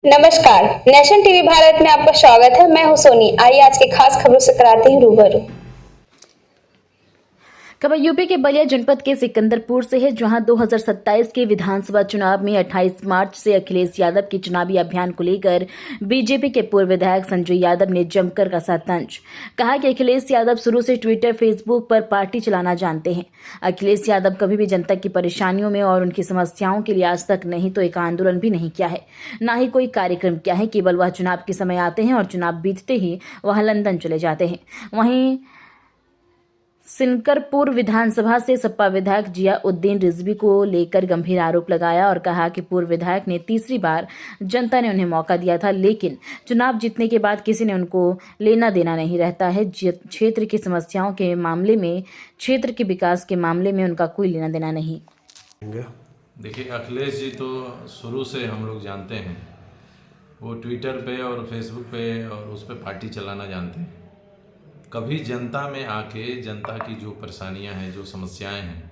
नमस्कार, nation TV Bharat में आपका स्वागत है। मैं हूं सोनी। आइए आज के खास खबरों से कराते हैं रूबरू। खबर यूपी के बलिया जनपद के सिकंदरपुर से है, जहां 2027 के विधानसभा चुनाव में 28 मार्च से अखिलेश यादव के चुनावी अभियान को लेकर बीजेपी के पूर्व विधायक संजय यादव ने जमकर कसा तंज। कहा कि अखिलेश यादव शुरू से ट्विटर, फेसबुक पर पार्टी चलाना जानते हैं। अखिलेश यादव कभी भी जनता की परेशानियों में और उनकी समस्याओं के लिए आज तक नहीं तो एक आंदोलन भी नहीं किया है, न ही कोई कार्यक्रम किया है। केवल वह चुनाव के समय आते हैं और चुनाव बीतते ही वह लंदन चले जाते हैं। वहीं सिकंदरपुर विधानसभा से सपा विधायक जियाउद्दीन रिजवी को लेकर गंभीर आरोप लगाया और कहा कि पूर्व विधायक ने तीसरी बार जनता ने उन्हें मौका दिया था, लेकिन चुनाव जीतने के बाद किसी ने उनको लेना देना नहीं रहता है। क्षेत्र की समस्याओं के मामले में, क्षेत्र के विकास के मामले में उनका कोई लेना देना नहीं। देखिए, अखिलेश जी तो शुरू से हम लोग जानते हैं, वो ट्विटर पे और फेसबुक पे और उस पर पार्टी चलाना जानते हैं। कभी जनता में आके जनता की जो परेशानियां हैं, जो समस्याएं हैं,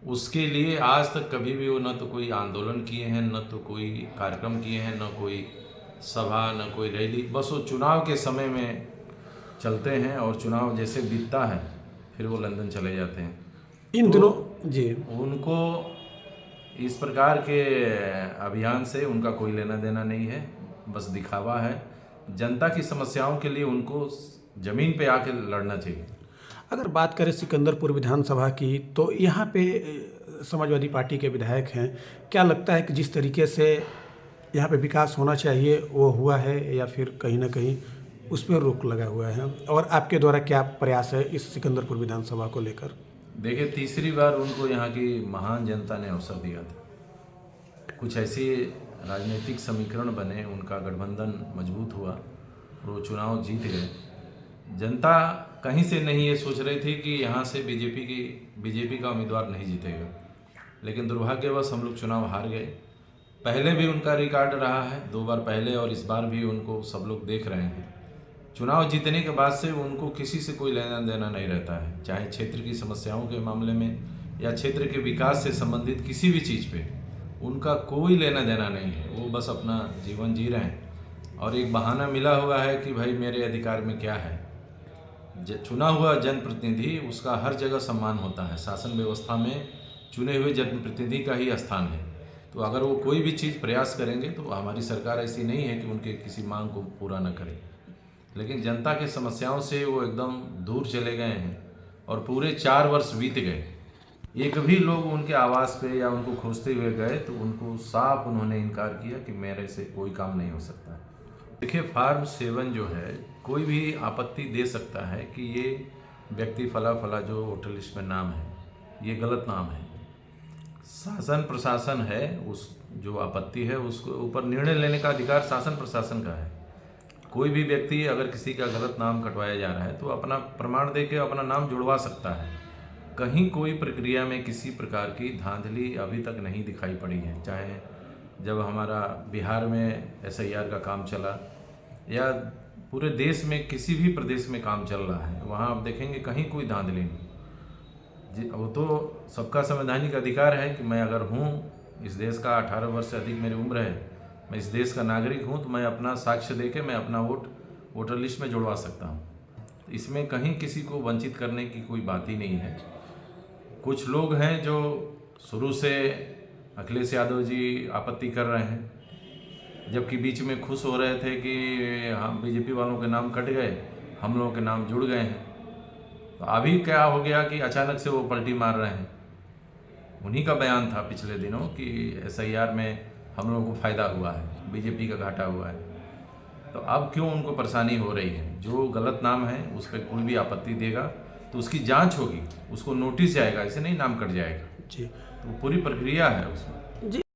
उसके लिए आज तक कभी भी वो न तो कोई आंदोलन किए हैं, न तो कोई कार्यक्रम किए हैं, न कोई सभा, न कोई रैली। बस वो चुनाव के समय में चलते हैं और चुनाव जैसे बीतता है फिर वो लंदन चले जाते हैं। इन दिनों जी उनको इस प्रकार के अभियान से उनका कोई लेना देना नहीं है, बस दिखावा है। जनता की समस्याओं के लिए उनको ज़मीन पे आके लड़ना चाहिए। अगर बात करें सिकंदरपुर विधानसभा की, तो यहाँ पे समाजवादी पार्टी के विधायक हैं। क्या लगता है कि जिस तरीके से यहाँ पे विकास होना चाहिए वो हुआ है, या फिर कहीं ना कहीं उस पर रोक लगा हुआ है? और आपके द्वारा क्या प्रयास है इस सिकंदरपुर विधानसभा को लेकर? देखिए, तीसरी बार उनको यहाँ की महान जनता ने अवसर दिया था। कुछ ऐसे राजनीतिक समीकरण बने, उनका गठबंधन मजबूत हुआ और वो चुनाव जीत गए। जनता कहीं से नहीं ये सोच रही थी कि यहाँ से बीजेपी का उम्मीदवार नहीं जीतेगा, लेकिन दुर्भाग्यवश हम लोग चुनाव हार गए। पहले भी उनका रिकॉर्ड रहा है, 2 बार पहले, और इस बार भी उनको सब लोग देख रहे हैं। चुनाव जीतने के बाद से उनको किसी से कोई लेना देना नहीं रहता है, चाहे क्षेत्र की समस्याओं के मामले में या क्षेत्र के विकास से संबंधित किसी भी चीज़ पे उनका कोई लेना देना नहीं है। वो बस अपना जीवन जी रहे हैं और एक बहाना मिला हुआ है कि भाई मेरे अधिकार में क्या है। चुना हुआ जनप्रतिनिधि, उसका हर जगह सम्मान होता है। शासन व्यवस्था में चुने हुए जनप्रतिनिधि का ही स्थान है। तो अगर वो कोई भी चीज़ प्रयास करेंगे तो हमारी सरकार ऐसी नहीं है कि उनके किसी मांग को पूरा न करे, लेकिन जनता के समस्याओं से वो एकदम दूर चले गए हैं और पूरे 4 वर्ष बीत गए। एक भी लोग उनके आवास पे या उनको खोजते हुए गए तो उनको साफ उन्होंने इनकार किया कि मेरे से कोई काम नहीं हो सकता। देखिए, फॉर्म 7 जो है, कोई भी आपत्ति दे सकता है कि ये व्यक्ति फला फला जो वोटर लिस्ट में नाम है, ये गलत नाम है। शासन प्रशासन है, उस जो आपत्ति है उसको ऊपर निर्णय लेने का अधिकार शासन प्रशासन का है। कोई भी व्यक्ति अगर किसी का गलत नाम कटवाया जा रहा है तो अपना प्रमाण दे के अपना नाम जुड़वा सकता है। कहीं कोई प्रक्रिया में किसी प्रकार की धांधली अभी तक नहीं दिखाई पड़ी है। चाहे जब हमारा बिहार में SIR का काम चला या पूरे देश में किसी भी प्रदेश में काम चल रहा है, वहाँ आप देखेंगे कहीं कोई धांधली नहीं। वो तो सबका संवैधानिक अधिकार है कि मैं अगर हूँ इस देश का, 18 वर्ष से अधिक मेरी उम्र है, मैं इस देश का नागरिक हूँ, तो मैं अपना साक्ष्य दे के मैं अपना वोटर लिस्ट में जुड़वा सकता हूँ। तो इसमें कहीं किसी को वंचित करने की कोई बात ही नहीं है। कुछ लोग हैं जो शुरू से अखिलेश यादव जी आपत्ति कर रहे हैं, जबकि बीच में खुश हो रहे थे कि हम बीजेपी वालों के नाम कट गए, हम लोगों के नाम जुड़ गए हैं। तो अभी क्या हो गया कि अचानक से वो पलटी मार रहे हैं। उन्हीं का बयान था पिछले दिनों कि SIR में हम लोगों को फ़ायदा हुआ है, बीजेपी का घाटा हुआ है। तो अब क्यों उनको परेशानी हो रही है? जो गलत नाम है उस पर कोई भी आपत्ति देगा तो उसकी जांच होगी, उसको नोटिस जाएगा, ऐसे नहीं नाम कट जाएगा। जी, तो पूरी प्रक्रिया है उसमें।